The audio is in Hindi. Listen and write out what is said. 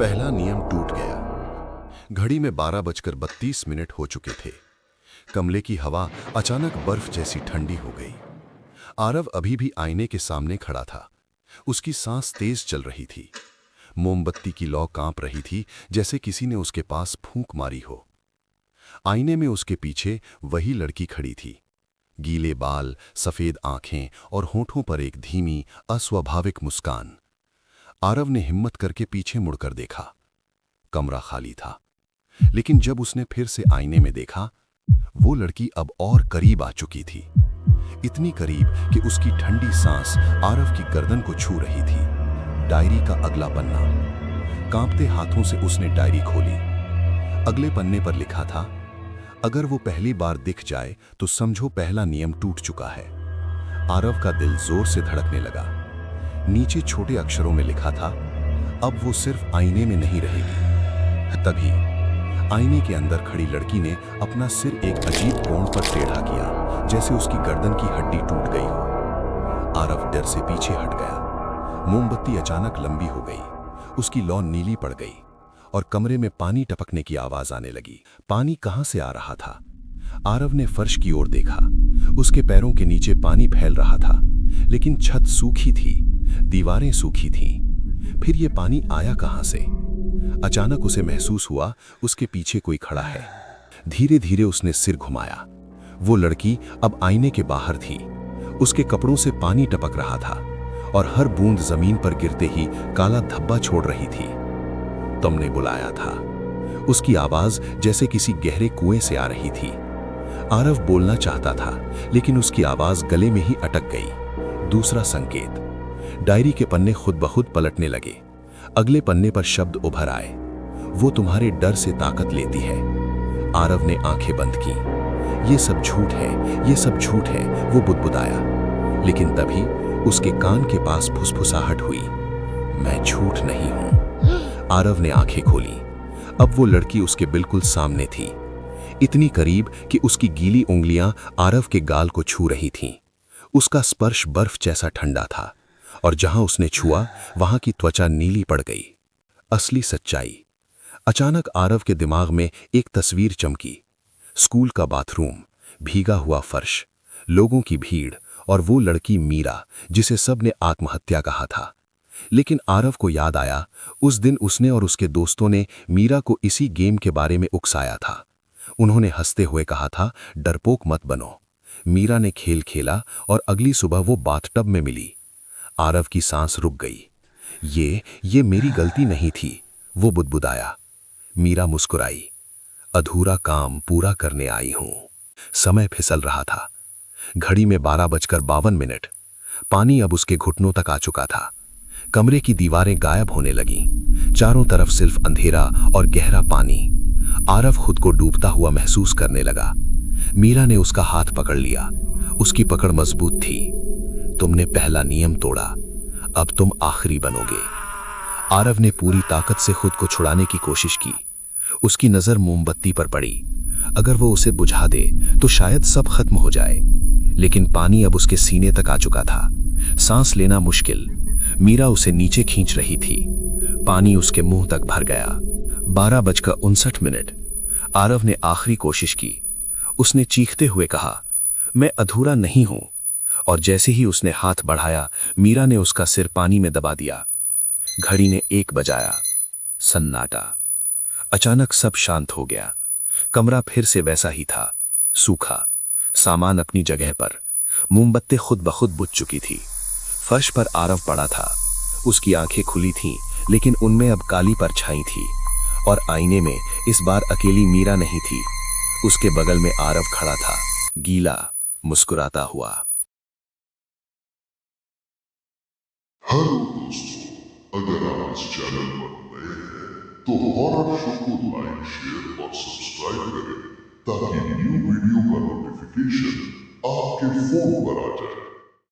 पहला नियम टूट गया। घड़ी में 12:32 हो चुके थे। कमरे की हवा अचानक बर्फ जैसी ठंडी हो गई। आरव अभी भी आईने के सामने खड़ा था। उसकी सांस तेज चल रही थी। मोमबत्ती की लौ कांप रही थी, जैसे किसी ने उसके पास फूंक मारी हो। आईने में उसके पीछे वही लड़की खड़ी थी। गीले बाल, सफेद आंखें और होठों पर एक धीमी, अस्वाभाविक मुस्कान। आरव ने हिम्मत करके पीछे मुड़कर देखा। कमरा खाली था, लेकिन जब उसने फिर से आईने में देखा, वो लड़की अब और करीब आ चुकी थी। इतनी करीब कि उसकी ठंडी सांस आरव की गर्दन को छू रही थी। डायरी का अगला पन्ना। कांपते हाथों से उसने डायरी खोली। अगले पन्ने पर लिखा था, अगर वो पहली बार दिख जाए तो समझो पहला नियम टूट चुका है। आरव का दिल जोर से धड़कने लगा। नीचे छोटे अक्षरों में लिखा था, अब वो सिर्फ आईने में नहीं रहेगी। तभी आईने के अंदर खड़ी लड़की ने अपना सिर एक अजीब कोण पर टेढ़ा किया, जैसे उसकी गर्दन की हड्डी टूट गई हो। आरव डर से पीछे हट गया। मोमबत्ती अचानक लंबी हो गई। उसकी लौ नीली पड़ गई और कमरे में पानी टपकने की आवाज आने लगी। पानी कहां से आ रहा था? आरव ने फर्श की ओर देखा। उसके पैरों के नीचे पानी फैल रहा था, लेकिन छत सूखी थी, दीवारें सूखी थीं। फिर ये पानी आया कहां से? अचानक उसे महसूस हुआ उसके पीछे कोई खड़ा है। धीरे धीरे उसने सिर घुमाया। वो लड़की अब आईने के बाहर थी। उसके कपड़ों से पानी टपक रहा था और हर बूंद जमीन पर गिरते ही काला धब्बा छोड़ रही थी। तुमने बुलाया था। उसकी आवाज जैसे किसी गहरे कुएं से आ रही थी। आरव बोलना चाहता था, लेकिन उसकी आवाज गले में ही अटक गई। दूसरा संकेत। डायरी के पन्ने खुद ब खुद पलटने लगे। अगले पन्ने पर शब्द उभर आए, वो तुम्हारे डर से ताकत लेती है। आरव ने आंखें बंद की। ये सब झूठ है, ये सब झूठ है, वो बुदबुदाया। लेकिन तभी उसके कान के पास फुसफुसाहट हुई, मैं झूठ नहीं हूं। आरव ने आंखें खोली। अब वो लड़की उसके बिल्कुल सामने थी, इतनी करीब कि उसकी गीली उंगलियां आरव के गाल को छू रही थीं। उसका स्पर्श बर्फ जैसा ठंडा था और जहां उसने छुआ वहां की त्वचा नीली पड़ गई। असली सच्चाई। अचानक आरव के दिमाग में एक तस्वीर चमकी। स्कूल का बाथरूम, भीगा हुआ फर्श, लोगों की भीड़ और वो लड़की मीरा, जिसे सबने आत्महत्या कहा था। लेकिन आरव को याद आया, उस दिन उसने और उसके दोस्तों ने मीरा को इसी गेम के बारे में उकसाया था। उन्होंने हंसते हुए कहा था, डरपोक मत बनो। मीरा ने खेल खेला और अगली सुबह वो बाथटब में मिली। आरव की सांस रुक गई। ये मेरी गलती नहीं थी, वो बुदबुदाया। मीरा मुस्कुराई। अधूरा काम पूरा करने आई हूं। समय फिसल रहा था। घड़ी में 12:52। पानी अब उसके घुटनों तक आ चुका था। कमरे की दीवारें गायब होने लगीं। चारों तरफ सिर्फ अंधेरा और गहरा पानी। आरव खुद को डूबता हुआ महसूस करने लगा। मीरा ने उसका हाथ पकड़ लिया। उसकी पकड़ मजबूत थी। तुमने पहला नियम तोड़ा, अब तुम आखिरी बनोगे। आरव ने पूरी ताकत से खुद को छुड़ाने की कोशिश की। उसकी नजर मोमबत्ती पर पड़ी। अगर वो उसे बुझा दे तो शायद सब खत्म हो जाए, लेकिन पानी अब उसके सीने तक आ चुका था। सांस लेना मुश्किल। मीरा उसे नीचे खींच रही थी। पानी उसके मुंह तक भर गया। 12:59। आरव ने आखिरी कोशिश की। उसने चीखते हुए कहा, मैं अधूरा नहीं हूं। और जैसे ही उसने हाथ बढ़ाया, मीरा ने उसका सिर पानी में दबा दिया। घड़ी ने 1 बजाया। सन्नाटा। अचानक सब शांत हो गया। कमरा फिर से वैसा ही था, सूखा, सामान अपनी जगह पर। मोमबत्ती खुद ब खुद बुझ चुकी थी। फर्श पर आरव पड़ा था। उसकी आंखें खुली थीं, लेकिन उनमें अब काली परछाई थी। और आईने में इस बार अकेली मीरा नहीं थी। उसके बगल में आरव खड़ा था, गीला, मुस्कुराता हुआ। हेलो दोस्तों, अगर आप इस चैनल पर नए हैं तो हॉरर शो को लाइक, शेयर और सब्सक्राइब करें ताकि न्यू वीडियो का नोटिफिकेशन आपके फोन पर आ जाए।